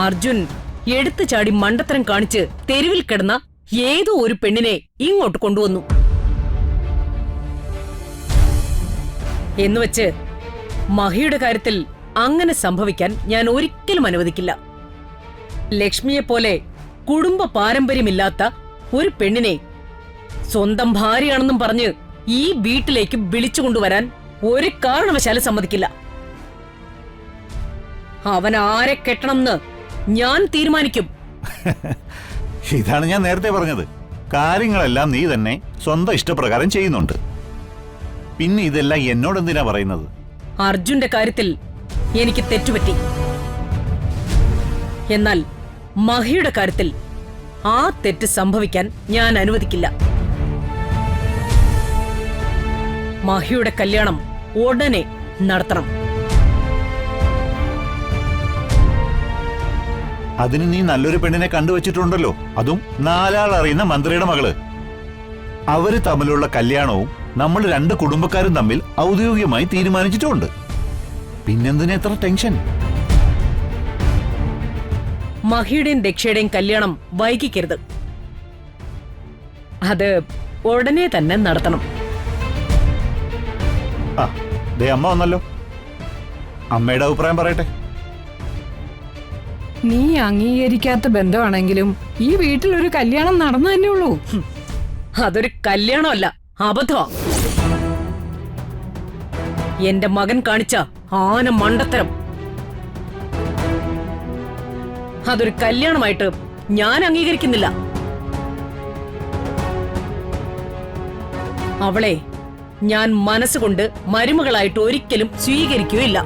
അർജുൻ എടുത്തു ചാടി മണ്ടത്തരം കാണിച്ച് തെരുവിൽ കിടന്ന ഏതോ ഒരു പെണ്ണിനെ ഇങ്ങോട്ട് കൊണ്ടുവന്നു. എന്നുവെച്ച് മഹിയുടെ കാര്യത്തിൽ അങ്ങനെ സംഭവിക്കാൻ ഞാൻ ഒരിക്കലും അനുവദിക്കില്ല. ലക്ഷ്മിയെപ്പോലെ കുടുംബ പാരമ്പര്യമില്ലാത്ത ഒരു പെണ്ണിനെ സ്വന്തം ഭാര്യയാണെന്നും പറഞ്ഞ് ഈ വീട്ടിലേക്ക് വിളിച്ചുകൊണ്ടുവരാൻ ഒരു കാരണവശാലും സമ്മതിക്കില്ല. അവൻ ആരെ കെട്ടണമെന്ന് ഞാൻ തീരുമാനിക്കും. ഇതാണ് ഞാൻ നേരത്തെ പറഞ്ഞത്. കാര്യങ്ങളെല്ലാം നീ തന്നെ സ്വന്തം ഇഷ്ടപ്രകാരം ചെയ്യുന്നുണ്ട്. പിന്നെ ഇതെല്ലാം എന്നോടെന്തിനാ പറയുന്നത്? അർജുന്റെ കാര്യത്തിൽ എനിക്ക് തെറ്റുപറ്റി. എന്നാൽ മഹിയുടെ കാര്യത്തിൽ ആ തെറ്റ് സംഭവിക്കാൻ ഞാൻ അനുവദിക്കില്ല. മഹിയുടെ കല്യാണം ഉടനെ നടത്തണം. അതിന് നീ നല്ലൊരു പെണ്ണിനെ കണ്ടുവച്ചിട്ടുണ്ടല്ലോ, അതും 4 ആൾ അറിയുന്ന മന്ത്രിയുടെ മകള്. അവര് തമ്മിലുള്ള കല്യാണവും നമ്മൾ 2 കുടുംബക്കാരും തമ്മിൽ ഔദ്യോഗികമായി തീരുമാനിച്ചിട്ടുമുണ്ട്. പിന്നെന്തിനാ എത്ര ടെൻഷൻ? മഹിയുടെയും ദക്ഷയുടെയും കല്യാണം വൈകിക്കരുത്. അത് ഉടനെ തന്നെ നടത്തണം. ദേ അമ്മ വന്നല്ലോ. അമ്മയുടെ അഭിപ്രായം പറയട്ടെ. നീ അംഗീകരിക്കാത്ത ബന്ധമാണെങ്കിലും ഈ വീട്ടിലൊരു കല്യാണം നടന്നു തന്നെ ഉള്ളൂ. അതൊരു കല്യാണമല്ല, അബദ്ധമാ. എന്റെ മകൻ കാണിച്ച ആന മണ്ടത്തരം. അതൊരു കല്യാണമായിട്ട് ഞാൻ അംഗീകരിക്കുന്നില്ല. അവളെ ഞാൻ മനസ്സുകൊണ്ട് മരുമകളായിട്ട് ഒരിക്കലും സ്വീകരിക്കുകയില്ല.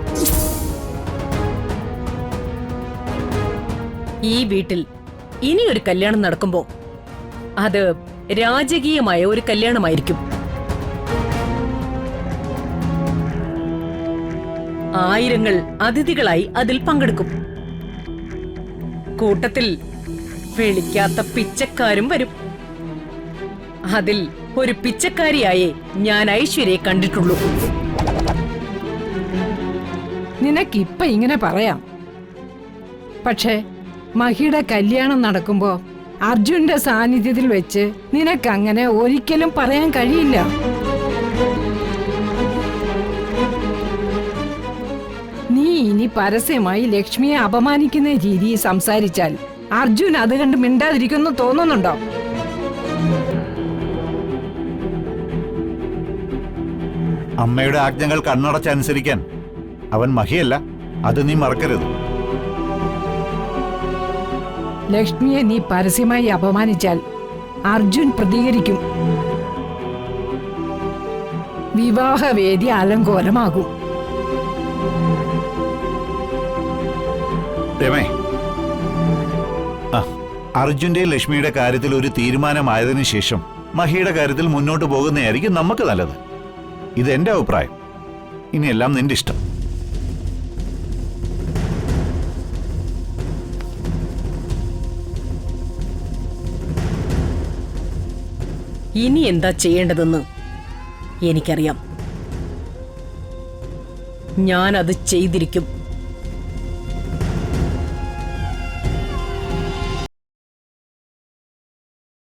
ഈ വീട്ടിൽ ഇനിയൊരു കല്യാണം നടക്കുമ്പോ അത് രാജകീയമായ ഒരു കല്യാണമായിരിക്കും. ആയിരങ്ങൾ അതിഥികളായി അതിൽ പങ്കെടുക്കും. കൂട്ടത്തിൽ വിളിക്കാത്ത പിച്ചക്കാരും വരും. അതിൽ ഒരു പിച്ചക്കാരിയായേ ഞാൻ ഐശ്വര്യയെ കണ്ടിട്ടുള്ളൂ. നിനക്കിപ്പ ഇങ്ങനെ പറയാം, പക്ഷേ മഹിയുടെ കല്യാണം നടക്കുമ്പോ അർജുന്റെ സാന്നിധ്യത്തിൽ വെച്ച് നിനക്കങ്ങനെ ഒരിക്കലും പറയാൻ കഴിയില്ല. നീ ഇനി പരസ്യമായി ലക്ഷ്മിയെ അപമാനിക്കുന്ന രീതിയിൽ സംസാരിച്ചാൽ അർജുൻ അത് കണ്ട് മിണ്ടാതിരിക്കുന്നു തോന്നുന്നുണ്ടോ? അമ്മയുടെ ആജ്ഞകൾ കണ്ണടച്ചനുസരിക്കാൻ അവൻ മഹിയല്ല, അത് നീ മറക്കരുത്. ലക്ഷ്മിയെ നീ പരസ്യമായി അപമാനിച്ചാൽ അർജുൻ പ്രതികരിക്കും. വിവാഹവേദി അലങ്കോലമാകും. അർജുന്റെയും ലക്ഷ്മിയുടെ കാര്യത്തിൽ ഒരു തീരുമാനമായതിനു ശേഷം മഹിയുടെ കാര്യത്തിൽ മുന്നോട്ട് പോകുന്നതായിരിക്കും നമുക്ക് നല്ലത്. ഇതെന്റെ അഭിപ്രായം. ഇനിയെല്ലാം നിന്റെ ഇഷ്ടം. ഇനി എന്താ ചെയ്യേണ്ടതെന്ന് എനിക്കറിയാം. ഞാനത് ചെയ്തിരിക്കും.